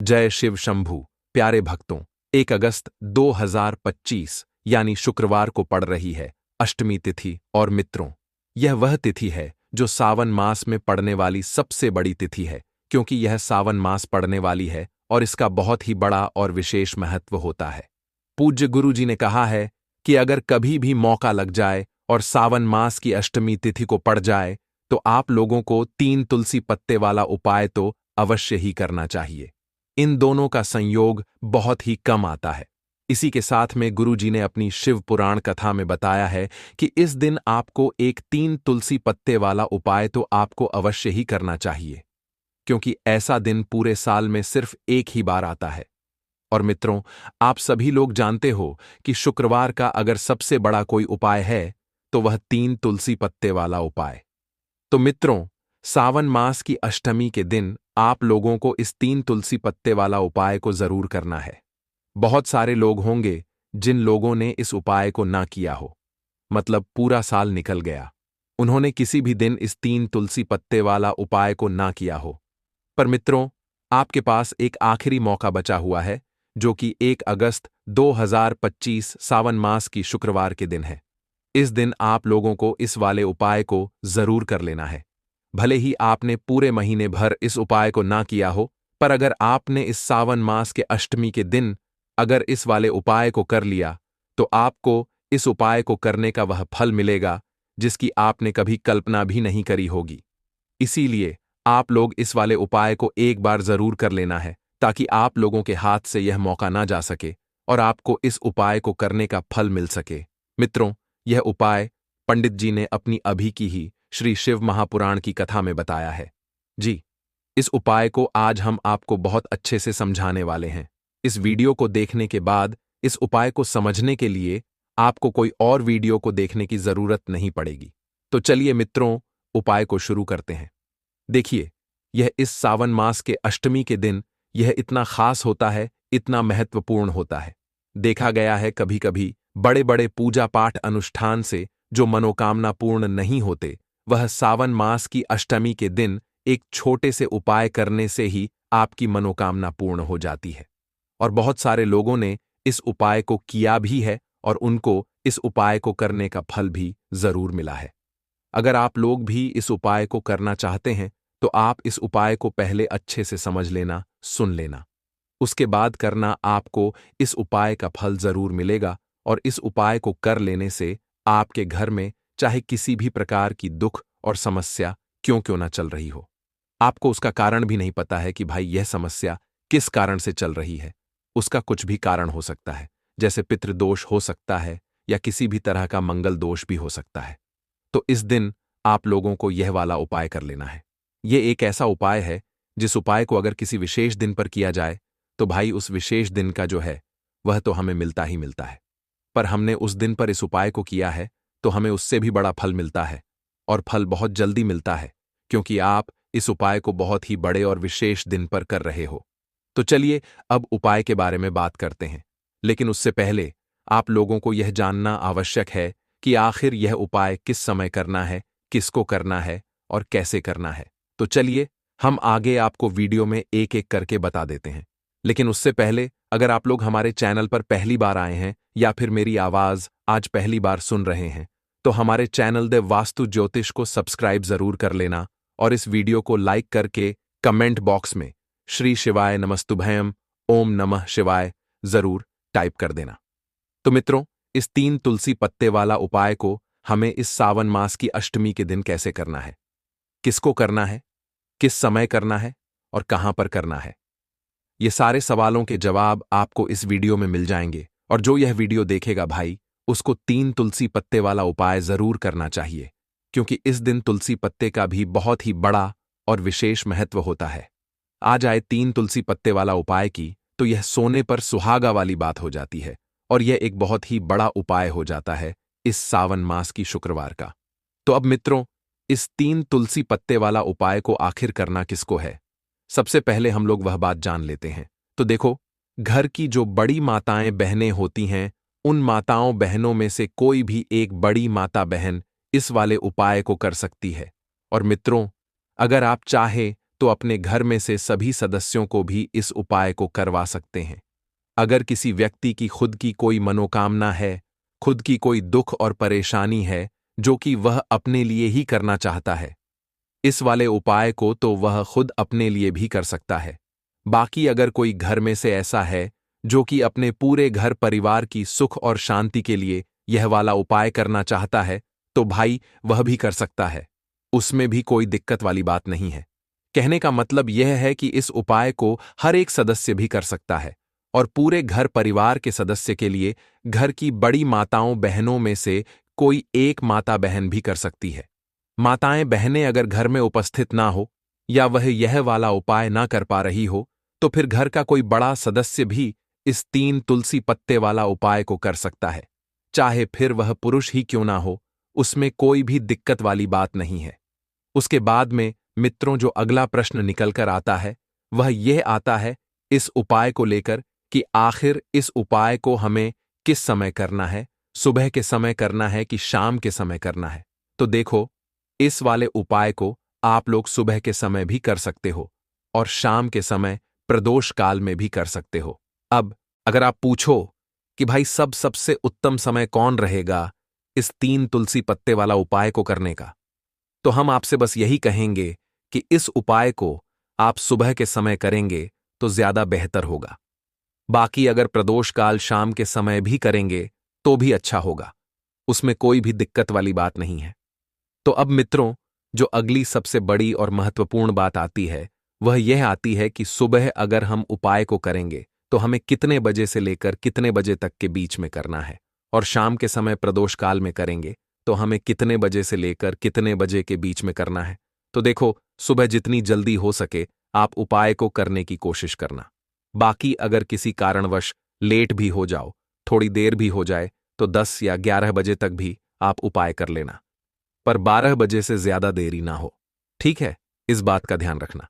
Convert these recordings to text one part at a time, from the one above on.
जय शिव शंभू। प्यारे भक्तों, 1 अगस्त 2025 यानी शुक्रवार को पड़ रही है अष्टमी तिथि। और मित्रों, यह वह तिथि है जो सावन मास में पड़ने वाली सबसे बड़ी तिथि है, क्योंकि यह सावन मास पड़ने वाली है और इसका बहुत ही बड़ा और विशेष महत्व होता है। पूज्य गुरु जी ने कहा है कि अगर कभी भी मौका लग जाए और सावन मास की अष्टमी तिथि को पड़ जाए तो आप लोगों को 3 तुलसी पत्ते वाला उपाय तो अवश्य ही करना चाहिए। इन दोनों का संयोग बहुत ही कम आता है। इसी के साथ में गुरु जी ने अपनी शिव पुराण कथा में बताया है कि इस दिन आपको एक 3 तुलसी पत्ते वाला उपाय तो आपको अवश्य ही करना चाहिए, क्योंकि ऐसा दिन पूरे साल में सिर्फ एक ही बार आता है। और मित्रों, आप सभी लोग जानते हो कि शुक्रवार का अगर सबसे बड़ा कोई उपाय है तो वह 3 तुलसी पत्ते वाला उपाय। तो मित्रों, सावन मास की अष्टमी के दिन आप लोगों को इस 3 तुलसी पत्ते वाला उपाय को जरूर करना है। बहुत सारे लोग होंगे जिन लोगों ने इस उपाय को ना किया हो, मतलब पूरा साल निकल गया, उन्होंने किसी भी दिन इस 3 तुलसी पत्ते वाला उपाय को ना किया हो। पर मित्रों, आपके पास एक आखिरी मौका बचा हुआ है, जो कि 1 अगस्त 2025 सावन मास की शुक्रवार के दिन है। इस दिन आप लोगों को इस वाले उपाय को जरूर कर लेना है। भले ही आपने पूरे महीने भर इस उपाय को ना किया हो, पर अगर आपने इस सावन मास के अष्टमी के दिन अगर इस वाले उपाय को कर लिया तो आपको इस उपाय को करने का वह फल मिलेगा जिसकी आपने कभी कल्पना भी नहीं करी होगी। इसीलिए आप लोग इस वाले उपाय को एक बार जरूर कर लेना है, ताकि आप लोगों के हाथ से यह मौका ना जा सके और आपको इस उपाय को करने का फल मिल सके। मित्रों, यह उपाय पंडित जी ने अपनी अभी की ही श्री शिव महापुराण की कथा में बताया है। जी, इस उपाय को आज हम आपको बहुत अच्छे से समझाने वाले हैं। इस वीडियो को देखने के बाद इस उपाय को समझने के लिए आपको कोई और वीडियो को देखने की जरूरत नहीं पड़ेगी। तो चलिए मित्रों, उपाय को शुरू करते हैं। देखिए, यह इस सावन मास के अष्टमी के दिन यह इतना खास होता है, इतना महत्वपूर्ण होता है। देखा गया है कभी कभी बड़े बड़े पूजा पाठ अनुष्ठान से जो मनोकामना पूर्ण नहीं होते, वह सावन मास की अष्टमी के दिन एक छोटे से उपाय करने से ही आपकी मनोकामना पूर्ण हो जाती है। और बहुत सारे लोगों ने इस उपाय को किया भी है और उनको इस उपाय को करने का फल भी जरूर मिला है। अगर आप लोग भी इस उपाय को करना चाहते हैं तो आप इस उपाय को पहले अच्छे से समझ लेना, सुन लेना। उसके बाद करना, आपको इस उपाय का फल जरूर मिलेगा। और इस उपाय को कर लेने से आपके घर में चाहे किसी भी प्रकार की दुख और समस्या क्यों ना चल रही हो, आपको उसका कारण भी नहीं पता है कि भाई यह समस्या किस कारण से चल रही है। उसका कुछ भी कारण हो सकता है, जैसे पितृदोष हो सकता है या किसी भी तरह का मंगल दोष भी हो सकता है। तो इस दिन आप लोगों को यह वाला उपाय कर लेना है। यह एक ऐसा उपाय है जिस उपाय को अगर किसी विशेष दिन पर किया जाए तो भाई उस विशेष दिन का जो है वह तो हमें मिलता ही मिलता है। पर हमने उस दिन पर इस उपाय को किया है तो हमें उससे भी बड़ा फल मिलता है, और फल बहुत जल्दी मिलता है, क्योंकि आप इस उपाय को बहुत ही बड़े और विशेष दिन पर कर रहे हो। तो चलिए अब उपाय के बारे में बात करते हैं। लेकिन उससे पहले आप लोगों को यह जानना आवश्यक है कि आखिर यह उपाय किस समय करना है, किसको करना है और कैसे करना है। तो चलिए हम आगे आपको वीडियो में एक एक करके बता देते हैं। लेकिन उससे पहले अगर आप लोग हमारे चैनल पर पहली बार आए हैं या फिर मेरी आवाज आज पहली बार सुन रहे हैं तो हमारे चैनल देव वास्तु ज्योतिष को सब्सक्राइब जरूर कर लेना और इस वीडियो को लाइक करके कमेंट बॉक्स में श्री शिवाय नमस्तुभयम, ओम नमः शिवाय जरूर टाइप कर देना। तो मित्रों, इस 3 तुलसी पत्ते वाला उपाय को हमें इस सावन मास की अष्टमी के दिन कैसे करना है, किसको करना है, किस समय करना है और कहां पर करना है, ये सारे सवालों के जवाब आपको इस वीडियो में मिल जाएंगे। और जो यह वीडियो देखेगा भाई, उसको 3 तुलसी पत्ते वाला उपाय जरूर करना चाहिए, क्योंकि इस दिन तुलसी पत्ते का भी बहुत ही बड़ा और विशेष महत्व होता है। आ जाए 3 तुलसी पत्ते वाला उपाय की तो यह सोने पर सुहागा वाली बात हो जाती है, और यह एक बहुत ही बड़ा उपाय हो जाता है इस सावन मास की शुक्रवार का। तो अब मित्रों, इस 3 तुलसी पत्ते वाला उपाय को आखिर करना किसको है, सबसे पहले हम लोग वह बात जान लेते हैं। तो देखो, घर की जो बड़ी माताएं बहनें होती हैं, उन माताओं बहनों में से कोई भी एक बड़ी माता बहन इस वाले उपाय को कर सकती है। और मित्रों, अगर आप चाहे तो अपने घर में से सभी सदस्यों को भी इस उपाय को करवा सकते हैं। अगर किसी व्यक्ति की खुद की कोई मनोकामना है, खुद की कोई दुख और परेशानी है जो कि वह अपने लिए ही करना चाहता है, इस वाले उपाय को तो वह खुद अपने लिए भी कर सकता है। बाकी अगर कोई घर में से ऐसा है जो कि अपने पूरे घर परिवार की सुख और शांति के लिए यह वाला उपाय करना चाहता है, तो भाई वह भी कर सकता है। उसमें भी कोई दिक्कत वाली बात नहीं है। कहने का मतलब यह है कि इस उपाय को हर एक सदस्य भी कर सकता है और पूरे घर परिवार के सदस्य के लिए घर की बड़ी माताओं बहनों में से कोई एक माता बहन भी कर सकती है। माताएं बहनें अगर घर में उपस्थित ना हो या वह यह वाला उपाय ना कर पा रही हो, तो फिर घर का कोई बड़ा सदस्य भी इस 3 तुलसी पत्ते वाला उपाय को कर सकता है। चाहे फिर वह पुरुष ही क्यों ना हो, उसमें कोई भी दिक्कत वाली बात नहीं है। उसके बाद में मित्रों जो अगला प्रश्न निकलकर आता है वह यह आता है इस उपाय को लेकर कि आखिर इस उपाय को हमें किस समय करना है, सुबह के समय करना है कि शाम के समय करना है। तो देखो, इस वाले उपाय को आप लोग सुबह के समय भी कर सकते हो और शाम के समय प्रदोष काल में भी कर सकते हो। अब अगर आप पूछो कि भाई सबसे उत्तम समय कौन रहेगा इस 3 तुलसी पत्ते वाला उपाय को करने का, तो हम आपसे बस यही कहेंगे कि इस उपाय को आप सुबह के समय करेंगे तो ज्यादा बेहतर होगा। बाकी अगर प्रदोष काल शाम के समय भी करेंगे तो भी अच्छा होगा, उसमें कोई भी दिक्कत वाली बात नहीं है। तो अब मित्रों, जो अगली सबसे बड़ी और महत्वपूर्ण बात आती है वह यह आती है कि सुबह अगर हम उपाय को करेंगे तो हमें कितने बजे से लेकर कितने बजे तक के बीच में करना है, और शाम के समय प्रदोष काल में करेंगे तो हमें कितने बजे से लेकर कितने बजे के बीच में करना है। तो देखो, सुबह जितनी जल्दी हो सके आप उपाय को करने की कोशिश करना। बाकी अगर किसी कारणवश लेट भी हो जाओ, थोड़ी देर भी हो जाए, तो 10 या 11 बजे तक भी आप उपाय कर लेना, पर 12 बजे से ज्यादा देरी ना हो। ठीक है, इस बात का ध्यान रखना।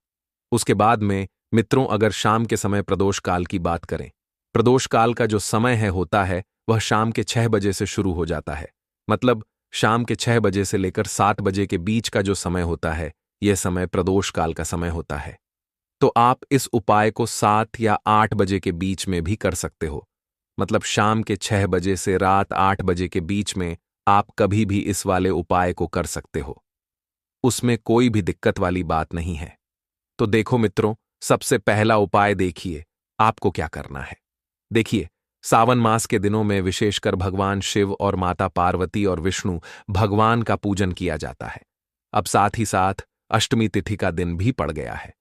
उसके बाद में मित्रों, अगर शाम के समय प्रदोष काल की बात करें, प्रदोष काल का जो समय होता है वह शाम के 6 बजे से शुरू हो जाता है। मतलब शाम के 6 बजे से लेकर 7 बजे के बीच का जो समय होता है, यह समय प्रदोष काल का समय होता है। तो आप इस उपाय को 7 या 8 बजे के बीच में भी कर सकते हो। मतलब शाम के 6 बजे से रात 8 बजे के बीच में आप कभी भी इस वाले उपाय को कर सकते हो, उसमें कोई भी दिक्कत वाली बात नहीं है। तो देखो मित्रों, सबसे पहला उपाय देखिए आपको क्या करना है। देखिए, सावन मास के दिनों में विशेषकर भगवान शिव और माता पार्वती और विष्णु भगवान का पूजन किया जाता है। अब साथ ही साथ अष्टमी तिथि का दिन भी पड़ गया है,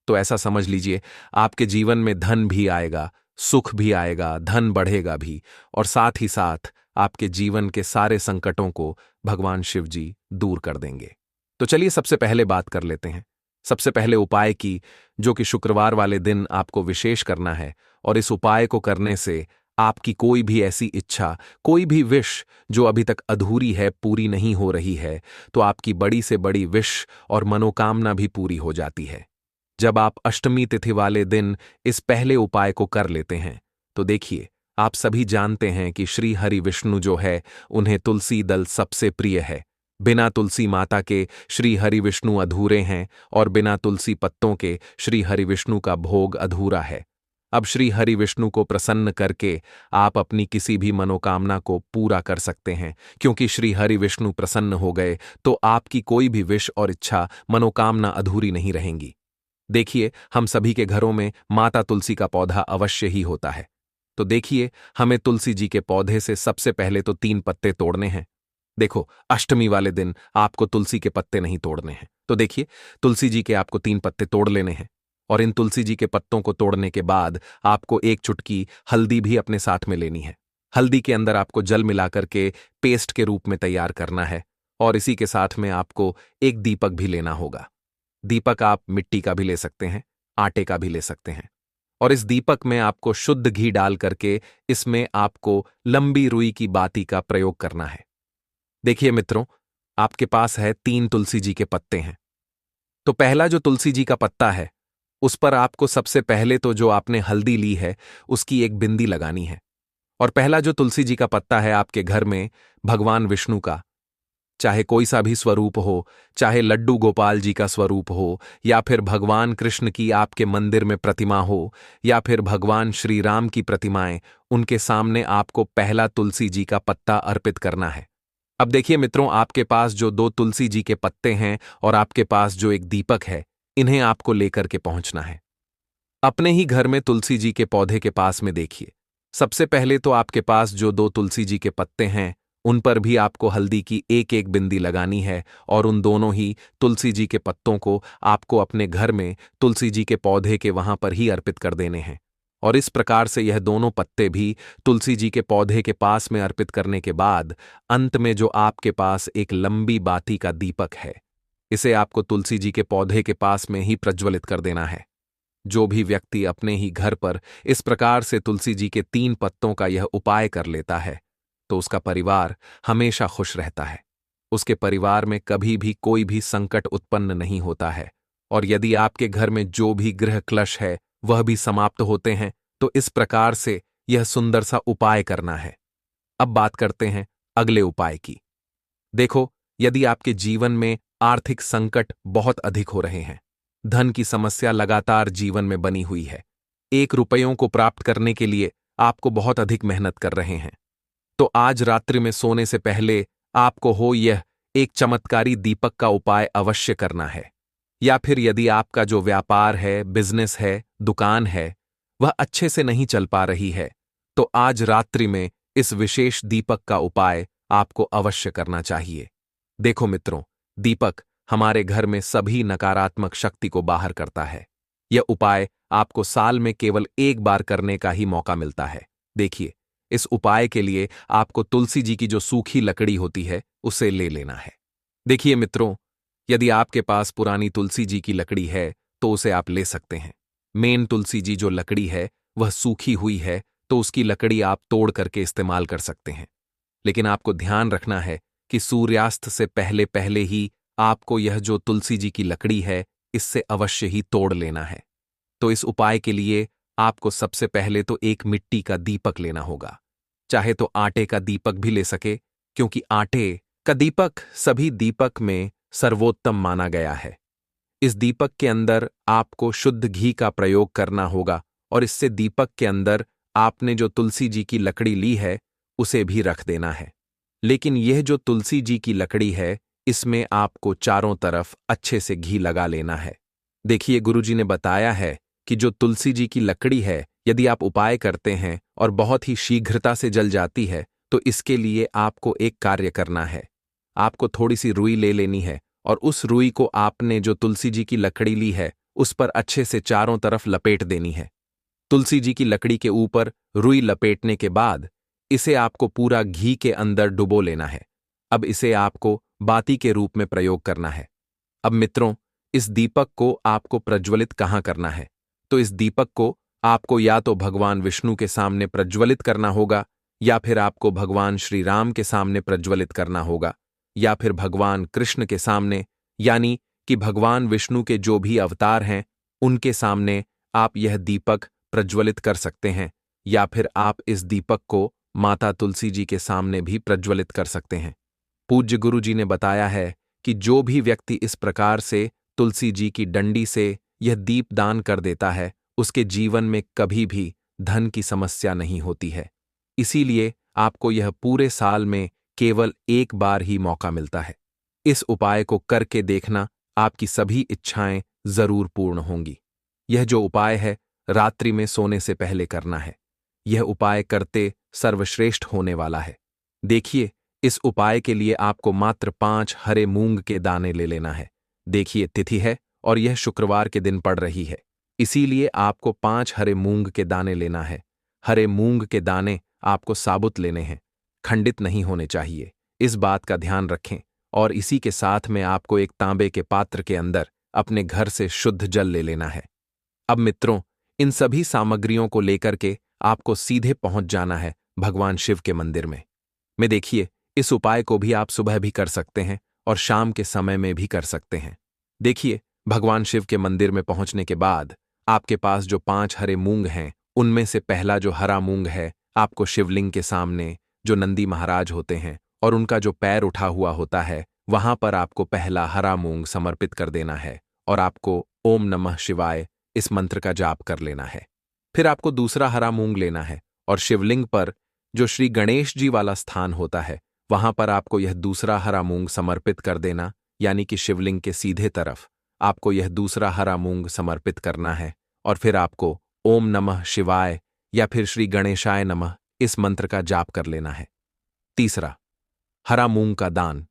तो ऐसा समझ लीजिए आपके जीवन में धन भी आएगा, सुख भी आएगा, धन बढ़ेगा भी, और साथ ही साथ आपके जीवन के सारे संकटों को भगवान शिव जी दूर कर देंगे। तो चलिए सबसे पहले बात कर लेते हैं सबसे पहले उपाय की, जो कि शुक्रवार वाले दिन आपको विशेष करना है। और इस उपाय को करने से आपकी कोई भी ऐसी इच्छा, कोई भी विश जो अभी तक अधूरी है, पूरी नहीं हो रही है, तो आपकी बड़ी से बड़ी विश और मनोकामना भी पूरी हो जाती है जब आप अष्टमी तिथि वाले दिन इस पहले उपाय को कर लेते हैं। तो देखिए, आप सभी जानते हैं कि श्री हरि विष्णु जो है उन्हें तुलसी दल सबसे प्रिय है। बिना तुलसी माता के श्री हरि विष्णु अधूरे हैं और बिना तुलसी पत्तों के श्री हरि विष्णु का भोग अधूरा है। अब श्री हरि विष्णु को प्रसन्न करके आप अपनी किसी भी मनोकामना को पूरा कर सकते हैं, क्योंकि श्री हरि विष्णु प्रसन्न हो गए तो आपकी कोई भी विश और इच्छा, मनोकामना अधूरी नहीं रहेंगी। देखिए, हम सभी के घरों में माता तुलसी का पौधा अवश्य ही होता है। तो देखिए, हमें तुलसी जी के पौधे से सबसे पहले तो 3 पत्ते तोड़ने हैं। देखो, अष्टमी वाले दिन आपको तुलसी के पत्ते नहीं तोड़ने हैं। तो देखिए, तुलसी जी के आपको 3 पत्ते तोड़ लेने हैं, और इन तुलसी जी के पत्तों को तोड़ने के बाद आपको 1 चुटकी हल्दी भी अपने साथ में लेनी है। हल्दी के अंदर आपको जल मिलाकर के पेस्ट के रूप में तैयार करना है, और इसी के साथ में आपको 1 दीपक भी लेना होगा। दीपक आप मिट्टी का भी ले सकते हैं, आटे का भी ले सकते हैं, और इस दीपक में आपको शुद्ध घी डाल करके इसमें आपको लंबी रुई की बाती का प्रयोग करना है। देखिए मित्रों, आपके पास है 3 तुलसी जी के पत्ते हैं। तो पहला जो तुलसी जी का पत्ता है उस पर आपको सबसे पहले तो जो आपने हल्दी ली है उसकी 1 बिंदी लगानी है। और पहला जो तुलसी जी का पत्ता है आपके घर में भगवान विष्णु का, चाहे कोई सा भी स्वरूप हो, चाहे लड्डू गोपाल जी का स्वरूप हो, या फिर भगवान कृष्ण की आपके मंदिर में प्रतिमा हो, या फिर भगवान श्री राम की प्रतिमाएं, उनके सामने आपको पहला तुलसी जी का पत्ता अर्पित करना है। अब देखिए मित्रों, आपके पास जो 2 तुलसी जी के पत्ते हैं और आपके पास जो एक दीपक है, इन्हें आपको लेकर के पहुंचना है। अपने ही घर में तुलसी जी के पौधे के पास में देखिए। सबसे पहले तो आपके पास जो 2 तुलसी जी के पत्ते हैं, उन पर भी आपको हल्दी की एक एक बिंदी लगानी है और उन दोनों ही तुलसी जी के पत्तों को आपको अपने घर में तुलसी जी के पौधे के वहां पर ही अर्पित कर देने हैं। और इस प्रकार से यह दोनों पत्ते भी तुलसी जी के पौधे के पास में अर्पित करने के बाद अंत में जो आपके पास एक लंबी बाती का दीपक है, इसे आपको तुलसी जी के पौधे के पास में ही प्रज्वलित कर देना है। जो भी व्यक्ति अपने ही घर पर इस प्रकार से तुलसी जी के 3 पत्तों का यह उपाय कर लेता है, तो उसका परिवार हमेशा खुश रहता है। उसके परिवार में कभी भी कोई भी संकट उत्पन्न नहीं होता है, और यदि आपके घर में जो भी गृह क्लेश है वह भी समाप्त होते हैं। तो इस प्रकार से यह सुंदर सा उपाय करना है। अब बात करते हैं अगले उपाय की। देखो, यदि आपके जीवन में आर्थिक संकट बहुत अधिक हो रहे हैं, धन की समस्या लगातार जीवन में बनी हुई है, 1 रुपयों को प्राप्त करने के लिए आपको बहुत अधिक मेहनत कर रहे हैं, तो आज रात्रि में सोने से पहले आपको हो यह एक चमत्कारी दीपक का उपाय अवश्य करना है। या फिर यदि आपका जो व्यापार है, बिजनेस है, दुकान है, वह अच्छे से नहीं चल पा रही है, तो आज रात्रि में इस विशेष दीपक का उपाय आपको अवश्य करना चाहिए। देखो मित्रों, दीपक हमारे घर में सभी नकारात्मक शक्ति को बाहर करता है। यह उपाय आपको साल में केवल 1 बार करने का ही मौका मिलता है। देखिए, इस उपाय के लिए आपको तुलसी जी की जो सूखी लकड़ी होती है, उसे ले लेना है। देखिए मित्रों, यदि आपके पास पुरानी तुलसी जी की लकड़ी है, तो उसे आप ले सकते हैं। मेन तुलसी जी जो लकड़ी है, वह सूखी हुई है, तो उसकी लकड़ी आप तोड़ करके इस्तेमाल कर सकते हैं। लेकिन आपको ध्यान रखना है कि सूर्यास्त से पहले पहले ही आपको यह जो तुलसी जी की लकड़ी है, इससे अवश्य ही तोड़ लेना है। तो इस उपाय के लिए आपको सबसे पहले तो एक मिट्टी का दीपक लेना होगा। चाहे तो आटे का दीपक भी ले सके, क्योंकि आटे का दीपक सभी दीपक में सर्वोत्तम माना गया है। इस दीपक के अंदर आपको शुद्ध घी का प्रयोग करना होगा और इससे दीपक के अंदर आपने जो तुलसी जी की लकड़ी ली है, उसे भी रख देना है। लेकिन यह जो तुलसी जी की लकड़ी है, इसमें आपको चारों तरफ अच्छे से घी लगा लेना है। देखिए, गुरुजी ने बताया है कि जो तुलसी जी की लकड़ी है, यदि आप उपाय करते हैं और बहुत ही शीघ्रता से जल जाती है, तो इसके लिए आपको एक कार्य करना है। आपको थोड़ी सी रुई ले लेनी है और उस रुई को आपने जो तुलसी जी की लकड़ी ली है, उस पर अच्छे से चारों तरफ लपेट देनी है। तुलसी जी की लकड़ी के ऊपर रुई लपेटने के बाद इसे आपको पूरा घी के अंदर डुबो लेना है। अब इसे आपको बाती के रूप में प्रयोग करना है। अब मित्रों, इस दीपक को आपको प्रज्वलित कहाँ करना है? तो इस दीपक को आपको या तो भगवान विष्णु के सामने प्रज्वलित करना होगा, या फिर आपको भगवान श्री राम के सामने प्रज्वलित करना होगा, या फिर भगवान कृष्ण के सामने, यानी कि भगवान विष्णु के जो भी अवतार हैं, उनके सामने आप यह दीपक प्रज्वलित कर सकते हैं। या फिर आप इस दीपक को माता तुलसी जी के सामने भी प्रज्वलित कर सकते हैं। पूज्य गुरु जी ने बताया है कि जो भी व्यक्ति इस प्रकार से तुलसी जी की डंडी से यह दीप दान कर देता है, उसके जीवन में कभी भी धन की समस्या नहीं होती है। इसीलिए आपको यह पूरे साल में केवल 1 बार ही मौका मिलता है। इस उपाय को करके देखना, आपकी सभी इच्छाएं जरूर पूर्ण होंगी। यह जो उपाय है, रात्रि में सोने से पहले करना है। यह उपाय करते सर्वश्रेष्ठ होने वाला है। देखिए, इस उपाय के लिए आपको मात्र 5 हरे मूंग के दाने ले लेना है। देखिए, तिथि है और यह शुक्रवार के दिन पड़ रही है, इसीलिए आपको 5 हरे मूंग के दाने लेना है। हरे मूंग के दाने आपको साबुत लेने हैं, खंडित नहीं होने चाहिए। इस बात का ध्यान रखें। और इसी के साथ में आपको एक तांबे के पात्र के अंदर अपने घर से शुद्ध जल ले लेना है। अब मित्रों, इन सभी सामग्रियों को लेकर के आपको सीधे पहुंच जाना है भगवान शिव के मंदिर में। देखिए, इस उपाय को भी आप सुबह भी कर सकते हैं और शाम के समय में भी कर सकते हैं। देखिए, भगवान शिव के मंदिर में पहुंचने के बाद आपके पास जो 5 हरे मूंग हैं, उनमें से पहला जो हरा मूंग है, आपको शिवलिंग के सामने जो नंदी महाराज होते हैं और उनका जो पैर उठा हुआ होता है वहां पर आपको पहला हरा मूंग समर्पित कर देना है और आपको ओम नमः शिवाय इस मंत्र का जाप कर लेना है। फिर आपको दूसरा हरा मूंग लेना है और शिवलिंग पर जो श्री गणेश जी वाला स्थान होता है वहां पर आपको यह दूसरा हरा मूंग समर्पित कर देना, यानी कि शिवलिंग के सीधे तरफ आपको यह दूसरा हरा मूंग समर्पित करना है और फिर आपको ओम नमः शिवाय या फिर श्री गणेशाय नमः इस मंत्र का जाप कर लेना है। तीसरा, हरा मूंग का दान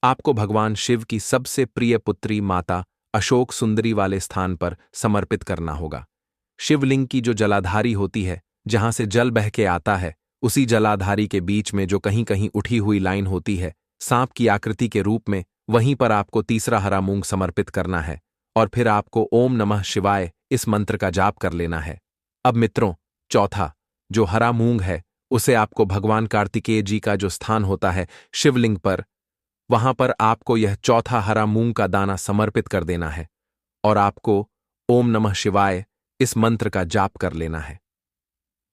आपको भगवान शिव की सबसे प्रिय पुत्री माता अशोक सुंदरी वाले स्थान पर समर्पित करना होगा। शिवलिंग की जो जलाधारी होती है, जहां से जल बह के आता है, उसी जलाधारी के बीच में जो कहीं कहीं उठी हुई लाइन होती है सांप की आकृति के रूप में, वहीं पर आपको तीसरा हरा मूंग समर्पित करना है और फिर आपको ओम नमः शिवाय इस मंत्र का जाप कर लेना है। अब मित्रों, चौथा जो हरा मूंग है उसे आपको भगवान कार्तिकेय जी का जो स्थान होता है शिवलिंग पर, वहां पर आपको यह चौथा हरा मूंग का दाना समर्पित कर देना है और आपको ओम नमः शिवाय इस मंत्र का जाप कर लेना है।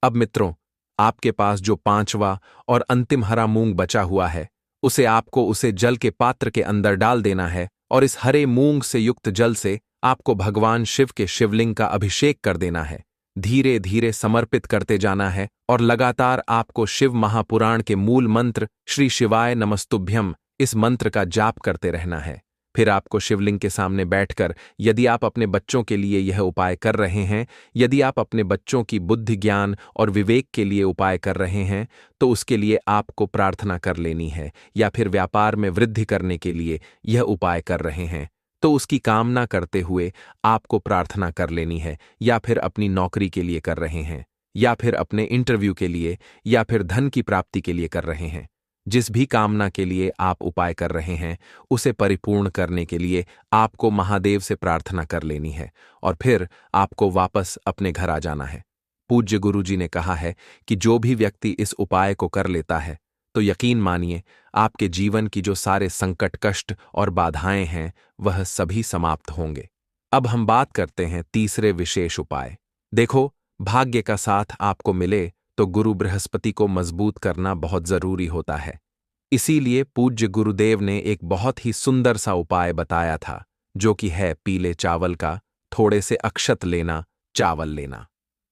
अब मित्रों, आपके पास जो पांचवा और अंतिम हरा मूंग बचा हुआ है उसे जल के पात्र के अंदर डाल देना है और इस हरे मूंग से युक्त जल से आपको भगवान शिव के शिवलिंग का अभिषेक कर देना है। धीरे धीरे समर्पित करते जाना है और लगातार आपको शिव महापुराण के मूल मंत्र श्री शिवाय नमस्तुभ्यम इस मंत्र का जाप करते रहना है। फिर आपको शिवलिंग के सामने बैठकर, यदि आप अपने बच्चों के लिए यह उपाय कर रहे हैं, यदि आप अपने बच्चों की बुद्धि ज्ञान और विवेक के लिए उपाय कर रहे हैं, तो उसके लिए आपको प्रार्थना कर लेनी है, या फिर व्यापार में वृद्धि करने के लिए यह उपाय कर रहे हैं तो उसकी कामना करते हुए आपको प्रार्थना कर लेनी है, या फिर अपनी नौकरी के लिए कर रहे हैं, या फिर अपने इंटरव्यू के लिए, या फिर धन की प्राप्ति के लिए कर रहे हैं। जिस भी कामना के लिए आप उपाय कर रहे हैं उसे परिपूर्ण करने के लिए आपको महादेव से प्रार्थना कर लेनी है और फिर आपको वापस अपने घर आ जाना है। पूज्य गुरुजी ने कहा है कि जो भी व्यक्ति इस उपाय को कर लेता है तो यकीन मानिए आपके जीवन की जो सारे संकट, कष्ट और बाधाएं हैं वह सभी समाप्त होंगे। अब हम बात करते हैं तीसरे विशेष उपाय। देखो, भाग्य का साथ आपको मिले तो गुरु बृहस्पति को मजबूत करना बहुत जरूरी होता है। इसीलिए पूज्य गुरुदेव ने एक बहुत ही सुंदर सा उपाय बताया था, जो कि है पीले चावल का थोड़े से अक्षत लेना, चावल लेना।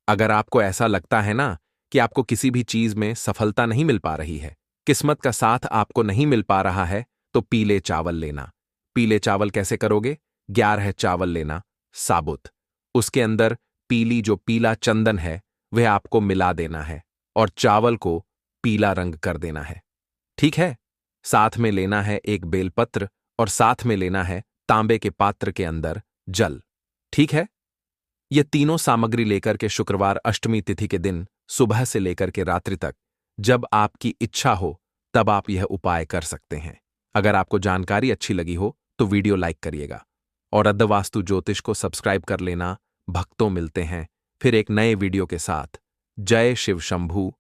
अगर आपको ऐसा लगता है ना कि आपको किसी भी चीज में सफलता नहीं मिल पा रही है, किस्मत का साथ आपको नहीं मिल पा रहा है, तो पीले चावल लेना। पीले चावल कैसे करोगे? 11 चावल लेना साबुत, उसके अंदर पीली जो पीला चंदन है वह आपको मिला देना है और चावल को पीला रंग कर देना है। ठीक है? साथ में लेना है एक बेलपत्र और साथ में लेना है तांबे के पात्र के अंदर जल। ठीक है? ये तीनों सामग्री लेकर के शुक्रवार अष्टमी तिथि के दिन सुबह से लेकर के रात्रि तक जब आपकी इच्छा हो तब आप यह उपाय कर सकते हैं। अगर आपको जानकारी अच्छी लगी हो तो वीडियो लाइक करिएगा और अर्धवास्तु ज्योतिष को सब्सक्राइब कर लेना। भक्तों, मिलते हैं फिर एक नए वीडियो के साथ। जय शिव शंभू।